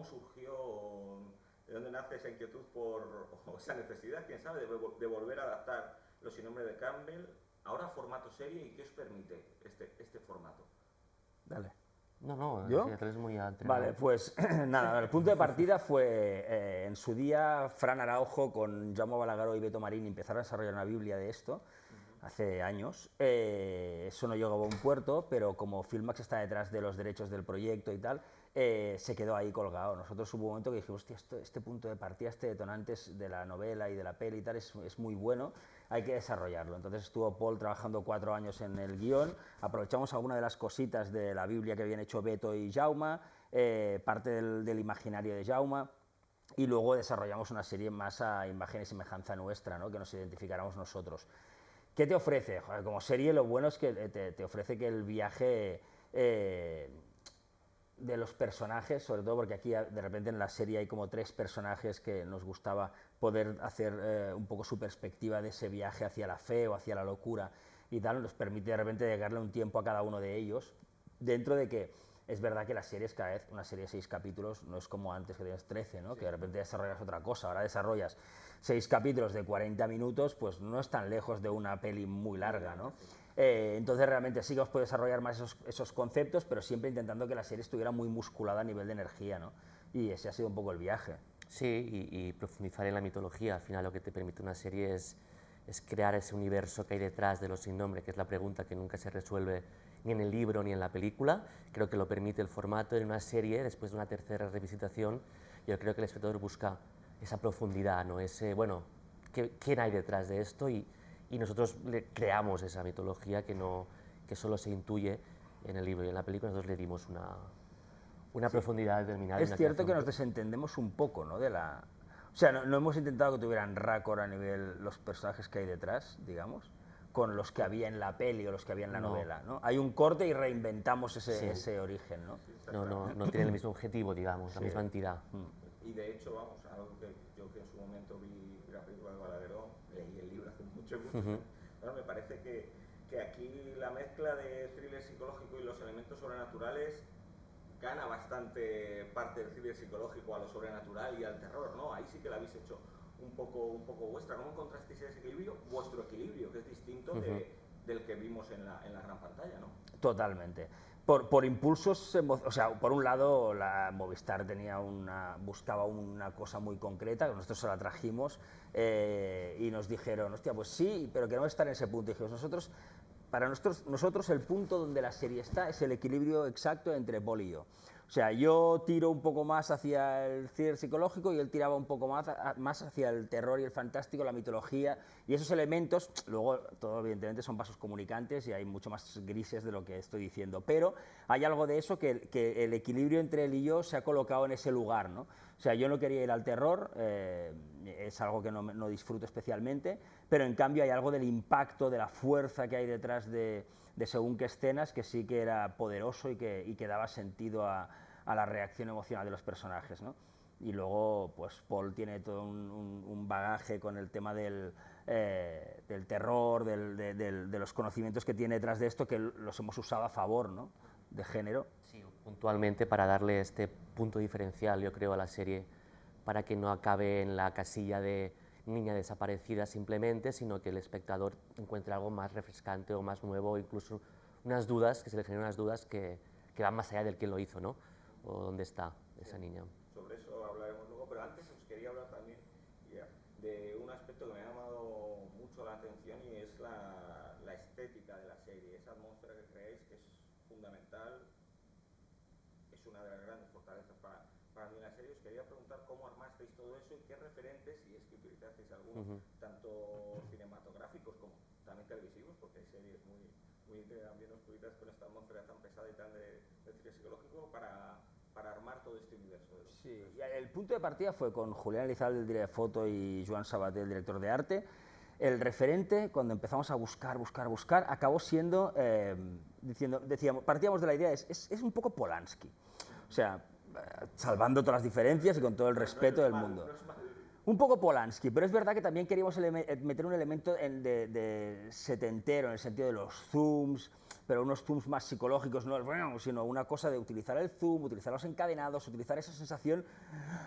surgió, de dónde nace esa inquietud o esa necesidad, quién sabe, de volver a adaptar Los Sin Nombre de Campbell, ahora formato serie, y qué os permite este formato? Dale. No, ¿Yo? sí, tú eres muy entrenado. Vale, pues nada, el punto de partida fue en su día Fran Araujo con Jaume Balagueró y Beto Marín empezaron a desarrollar una Biblia de esto hace años. Eso no llegó a buen puerto, pero como Filmax está detrás de los derechos del proyecto y tal, se quedó ahí colgado. Nosotros hubo un momento que dijimos, hostia, este punto de partida, este detonante de la novela y de la peli y tal es muy bueno, hay que desarrollarlo. Entonces estuvo Paul trabajando 4 años en el guión, aprovechamos alguna de las cositas de la Biblia que habían hecho Beto y Jaume, parte del imaginario de Jaume, y luego desarrollamos una serie más a imagen y semejanza nuestra, ¿no? Que nos identificáramos nosotros. ¿Qué te ofrece? Joder, como serie lo bueno es que te ofrece que el viaje de los personajes, sobre todo porque aquí de repente en la serie hay como 3 personajes que nos gustaba poder hacer un poco su perspectiva de ese viaje hacia la fe o hacia la locura y tal, nos permite de repente dedicarle un tiempo a cada uno de ellos, dentro de que es verdad que las series cada vez, una serie de 6 capítulos no es como antes que tenías 13, ¿no? Sí. Que de repente desarrollas otra cosa, ahora desarrollas 6 capítulos de 40 minutos, pues no es tan lejos de una peli muy larga, ¿no? Entonces realmente sí que os puede desarrollar más esos conceptos, pero siempre intentando que la serie estuviera muy musculada a nivel de energía, ¿no? Y ese ha sido un poco el viaje. Sí, y profundizar en la mitología. Al final lo que te permite una serie es crear ese universo que hay detrás de Los Sin Nombre, que es la pregunta que nunca se resuelve ni en el libro ni en la película. Creo que lo permite el formato en una serie, después de una tercera revisitación. Yo creo que el espectador busca esa profundidad, ¿no? Ese, bueno, ¿quién hay detrás de esto? Y nosotros le creamos esa mitología que solo se intuye en el libro, y en la película nosotros le dimos una profundidad determinada. Es cierto que nos desentendemos un poco, ¿no? O sea, no hemos intentado que tuvieran raccord a nivel los personajes que hay detrás, digamos, con los que había en la peli o los que había en la novela, ¿no? Hay un corte y reinventamos ese origen, ¿no? No tiene el mismo objetivo, digamos, la misma entidad. Y de hecho, vamos, algo que yo que en su momento vi la película de Balagueró, leí el libro hace mucho, bueno, me parece que aquí la mezcla de thriller psicológico y los elementos sobrenaturales gana bastante parte del thriller psicológico a lo sobrenatural y al terror, ¿no? Ahí sí que la habéis hecho un poco vuestra. ¿Cómo encontrasteis ese equilibrio? Vuestro equilibrio, que es distinto del que vimos en la gran pantalla, ¿no? Totalmente. Por impulsos, o sea, por un lado la Movistar buscaba una cosa muy concreta, que nosotros se la trajimos y nos dijeron, hostia, pues sí, pero queremos estar en ese punto. Y dijimos, para nosotros el punto donde la serie está es el equilibrio exacto entre Paul y yo. O sea, yo tiro un poco más hacia el thriller psicológico y él tiraba un poco más hacia el terror y el fantástico, la mitología, y esos elementos, luego todo evidentemente son vasos comunicantes y hay mucho más grises de lo que estoy diciendo, pero hay algo de eso que el equilibrio entre él y yo se ha colocado en ese lugar, ¿no? O sea, yo no quería ir al terror, es algo que no disfruto especialmente, pero en cambio hay algo del impacto, de la fuerza que hay detrás de según qué escenas, que sí que era poderoso y que daba sentido a la reacción emocional de los personajes, ¿no? Y luego, pues Paul tiene todo un bagaje con el tema del terror, de los conocimientos que tiene detrás de esto, que los hemos usado a favor, ¿no? De género. Sí, puntualmente para darle este punto diferencial, yo creo, a la serie, para que no acabe en la casilla de niña desaparecida simplemente, sino que el espectador encuentre algo más refrescante o más nuevo, o incluso unas dudas, que se le generen unas dudas que van más allá del que lo hizo, ¿no? O dónde está esa niña. Sobre eso hablaremos luego, pero antes os quería hablar también de un aspecto que me ha llamado mucho la atención, y es la estética de la serie, esa atmósfera que creáis, que es fundamental, es una de las grandes fortalezas para mí en la serie. Os quería preguntar cómo armasteis todo eso y qué referentes, si es que utilizasteis algunos, tanto cinematográficos como también televisivos, porque hay series muy bien oscuritas con esta atmósfera tan pesada y tan de thriller psicológico, para armar todo este universo. Sí, y el punto de partida fue con Julián Elizalde, el director de foto, y Joan Sabater, el director de arte. El referente, cuando empezamos a buscar, acabó siendo, partíamos de la idea, es un poco Polanski. O sea, salvando todas las diferencias y con todo el respeto del mundo. Un poco Polanski, pero es verdad que también queríamos meter un elemento de setentero, en el sentido de los zooms, pero unos zooms más psicológicos, no sino una cosa de utilizar el zoom, utilizar los encadenados, utilizar esa sensación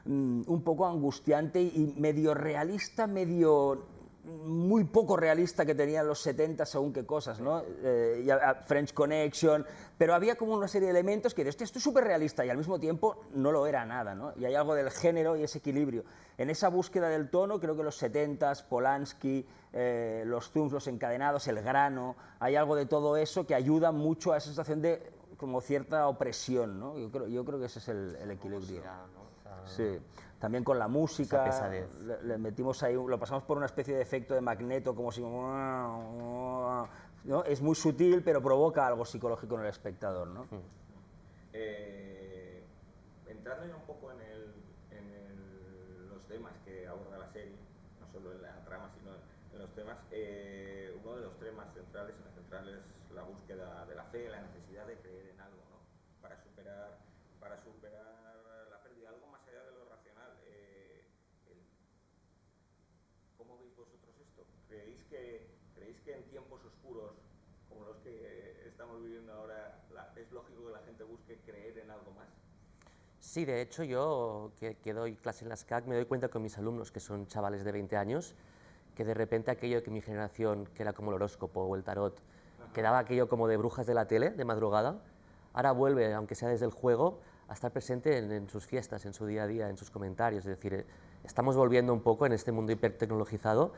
un poco angustiante y medio realista, medio muy poco realista que tenían los 70 según qué cosas, ¿no? French Connection, pero había como una serie de elementos que esto es súper realista y al mismo tiempo no lo era nada, ¿no? Y hay algo del género y ese equilibrio. En esa búsqueda del tono, creo que los 70s, Polanski, los zooms, los encadenados, el grano, hay algo de todo eso que ayuda mucho a esa sensación de como cierta opresión, ¿no? Yo creo que ese es el equilibrio. Sí. También con la música, le metimos ahí, lo pasamos por una especie de efecto de magneto, como si... ¿no? Es muy sutil, pero provoca algo psicológico en el espectador, ¿no? Entrando ya un poco en los temas que aborda la serie, no solo en la trama, sino en los temas, uno de los temas centrales es la búsqueda de la fe, la necesidad de creer en algo, ¿no? Para superar la pérdida, algo más allá de lo racional. ¿Cómo veis vosotros esto? ¿Creéis que en tiempos oscuros, como los que estamos viviendo ahora, es lógico que la gente busque creer en algo más? Sí, de hecho yo que doy clase en la SCAC me doy cuenta con mis alumnos, que son chavales de 20 años, que de repente aquello que mi generación, que era como el horóscopo o el tarot, quedaba aquello como de brujas de la tele, de madrugada, ahora vuelve, aunque sea desde el juego, a estar presente en sus fiestas, en su día a día, en sus comentarios. Es decir, estamos volviendo un poco en este mundo hipertecnologizado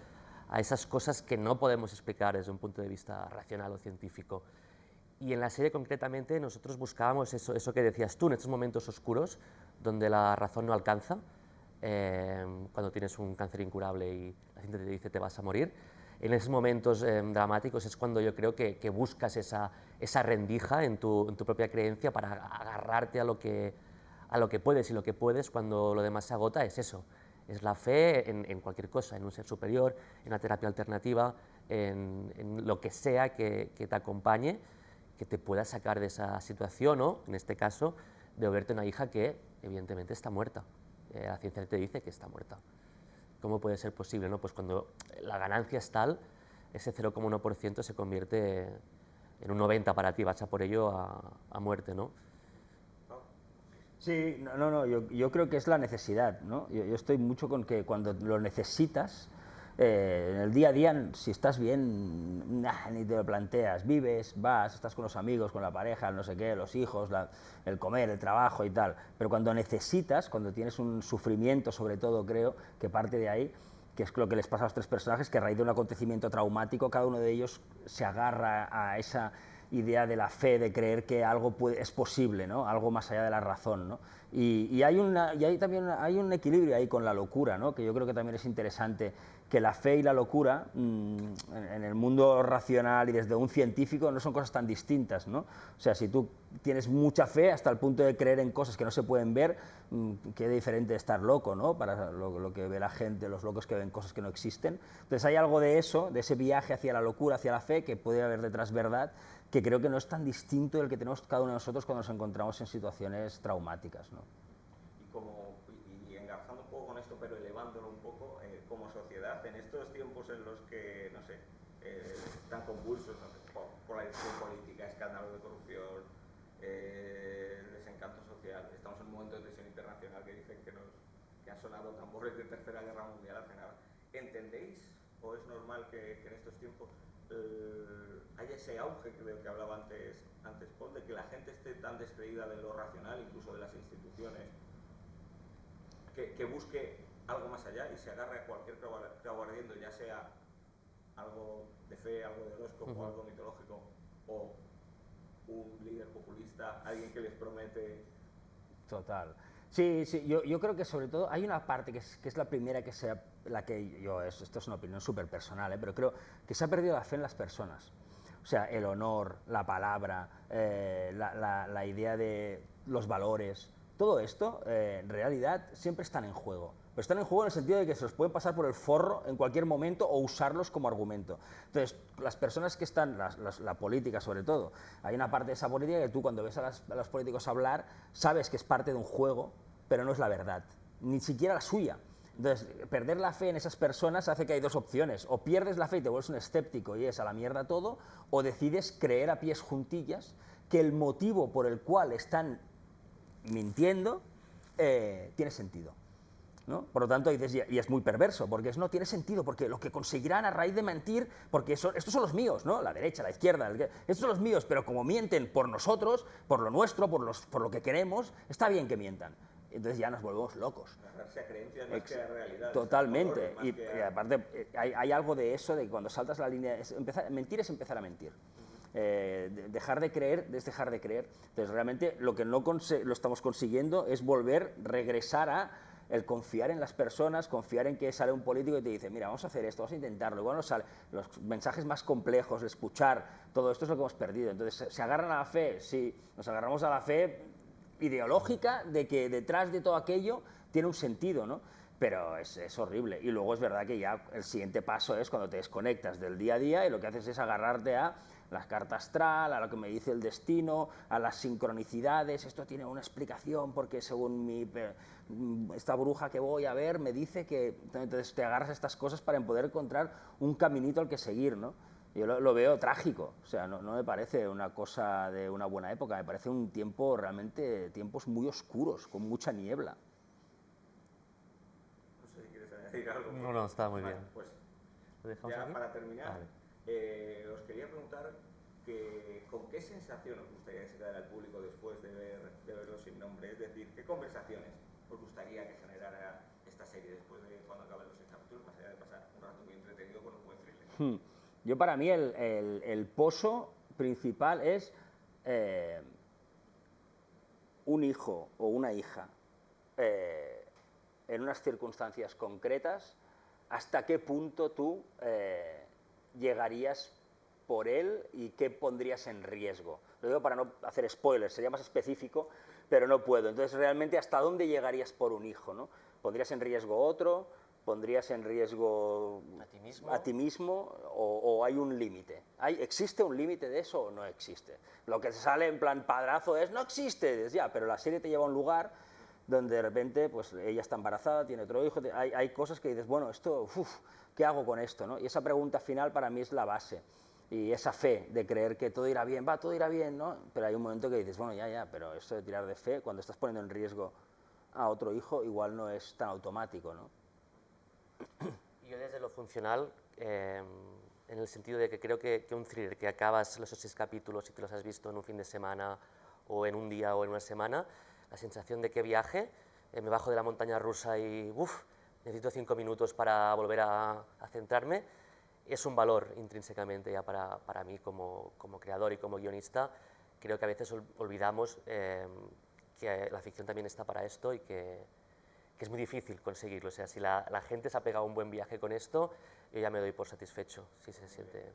a esas cosas que no podemos explicar desde un punto de vista racional o científico. Y en la serie concretamente nosotros buscábamos eso que decías tú, en estos momentos oscuros, donde la razón no alcanza, cuando tienes un cáncer incurable y la gente te dice te vas a morir. En esos momentos dramáticos es cuando yo creo que buscas esa rendija en tu propia creencia para agarrarte a lo que puedes, y lo que puedes cuando lo demás se agota es eso, es la fe en cualquier cosa, en un ser superior, en la terapia alternativa, en lo que sea que te acompañe, que te pueda sacar de esa situación, o en este caso de verte una hija que evidentemente está muerta, la ciencia te dice que está muerta. ¿Cómo puede ser posible, no? Pues cuando la ganancia es tal, ese 0,1% se convierte en un 90% para ti, vas a por ello a muerte, ¿no? Sí, yo creo que es la necesidad, ¿no? Yo estoy mucho con que cuando lo necesitas, en el día a día, si estás bien, ni te lo planteas, vives, vas, estás con los amigos, con la pareja, no sé qué, los hijos, el comer, el trabajo y tal, pero cuando necesitas, cuando tienes un sufrimiento, sobre todo creo, que parte de ahí, que es lo que les pasa a los tres personajes, que a raíz de un acontecimiento traumático, cada uno de ellos se agarra a esa idea de la fe, de creer que algo es posible, ¿no? Algo más allá de la razón, ¿no? Y hay también un equilibrio ahí con la locura, ¿no? Que yo creo que también es interesante, que la fe y la locura en el mundo racional y desde un científico no son cosas tan distintas, ¿no? O sea, si tú tienes mucha fe hasta el punto de creer en cosas que no se pueden ver, qué diferente de estar loco, ¿no? Para lo que ve la gente, los locos que ven cosas que no existen. Entonces hay algo de eso, de ese viaje hacia la locura, hacia la fe, que puede haber detrás verdad, que creo que no es tan distinto del que tenemos cada uno de nosotros cuando nos encontramos en situaciones traumáticas, ¿no? Y engarzando un poco con esto, pero elevándolo un poco, como sociedad, en estos tiempos en los que, no sé, están convulsos, ¿no? por la decisión política, escándalos de corrupción, desencanto social, estamos en un momento de tensión internacional que dicen que han sonado tambores de Tercera Guerra Mundial hace nada. ¿Entendéis o es normal que en estos tiempos haya ese auge que hablaba antes Paul, de que la gente esté tan descreída de lo racional, incluso de las instituciones, que busque algo más allá y se agarre a cualquier clavo ardiendo, ya sea algo de fe, algo de horóscopo, algo mitológico, o un líder populista, alguien que les promete? Total. Sí, yo creo que sobre todo hay una parte que es la primera que sea la que esto es una opinión súper personal, pero creo que se ha perdido la fe en las personas. O sea, el honor, la palabra, la idea de los valores, todo esto en realidad siempre están en juego. Pero están en juego en el sentido de que se los pueden pasar por el forro en cualquier momento o usarlos como argumento. Entonces, las personas que están, la política sobre todo, hay una parte de esa política que tú cuando ves a los políticos hablar, sabes que es parte de un juego, pero no es la verdad, ni siquiera la suya. Entonces, perder la fe en esas personas hace que hay dos opciones, o pierdes la fe y te vuelves un escéptico y es a la mierda todo, o decides creer a pies juntillas que el motivo por el cual están mintiendo tiene sentido, ¿no? Por lo tanto, dices, y es muy perverso, porque no tiene sentido, porque lo que conseguirán a raíz de mentir, porque estos son los míos, ¿no? La derecha, la izquierda, estos son los míos, pero como mienten por nosotros, por lo nuestro, por lo que queremos, está bien que mientan. Entonces ya nos volvemos locos. Agarrarse a creencias más que a realidades. Totalmente. Y aparte hay algo de eso, de que cuando saltas la línea, mentir es empezar a mentir. Dejar de creer es dejar de creer. Entonces realmente lo que no lo estamos consiguiendo es regresar a el confiar en las personas, confiar en que sale un político y te dice, mira, vamos a hacer esto, vamos a intentarlo. Igual nos sale los mensajes más complejos, el escuchar, todo esto es lo que hemos perdido. Entonces, ¿se agarran a la fe? Sí, nos agarramos a la fe ideológica de que detrás de todo aquello tiene un sentido, ¿no? Pero es horrible. Y luego es verdad que ya el siguiente paso es cuando te desconectas del día a día y lo que haces es agarrarte a las cartas astral, a lo que me dice el destino, a las sincronicidades, esto tiene una explicación porque según esta bruja que voy a ver me dice que... Entonces te agarras a estas cosas para poder encontrar un caminito al que seguir, ¿no? Yo lo veo trágico, o sea, no me parece una cosa de una buena época, me parece un tiempo realmente, tiempos muy oscuros, con mucha niebla. No sé si quieres añadir algo. No, está muy bien. Pues ¿Lo dejamos ya aquí? para terminar, Vale. os quería preguntar con qué sensación os gustaría que se quedara el público después de verlo sin nombre, es decir, qué conversaciones os gustaría que generara esta serie después de cuando acaben los 6 capítulos, más allá de pasar un rato muy entretenido con un buen thriller. Yo para mí el pozo principal es un hijo o una hija en unas circunstancias concretas, hasta qué punto tú llegarías por él y qué pondrías en riesgo. Lo digo para no hacer spoilers, sería más específico, pero no puedo. Entonces realmente hasta dónde llegarías por un hijo, ¿no? ¿Pondrías en riesgo otro? ¿Pondrías en riesgo a ti mismo o hay un límite? ¿Existe un límite de eso o no existe? Lo que sale en plan padrazo es, no existe, ya, pero la serie te lleva a un lugar donde de repente pues, ella está embarazada, tiene otro hijo, hay cosas que dices, bueno, esto, ¿qué hago con esto? ¿No? Y esa pregunta final para mí es la base. Y esa fe de creer que todo irá bien, todo irá bien, ¿no? Pero hay un momento que dices, bueno, ya, pero esto de tirar de fe, cuando estás poniendo en riesgo a otro hijo, igual no es tan automático, ¿no? Yo desde lo funcional, en el sentido de que creo que un thriller que acabas los 6 capítulos y te los has visto en un fin de semana o en un día o en una semana, la sensación de que viaje, me bajo de la montaña rusa y necesito 5 minutos para volver a centrarme, es un valor intrínsecamente ya para mí como creador y como guionista. Creo que a veces olvidamos que la ficción también está para esto y que es muy difícil conseguirlo. O sea, si la gente se ha pegado un buen viaje con esto, yo ya me doy por satisfecho, si se siente...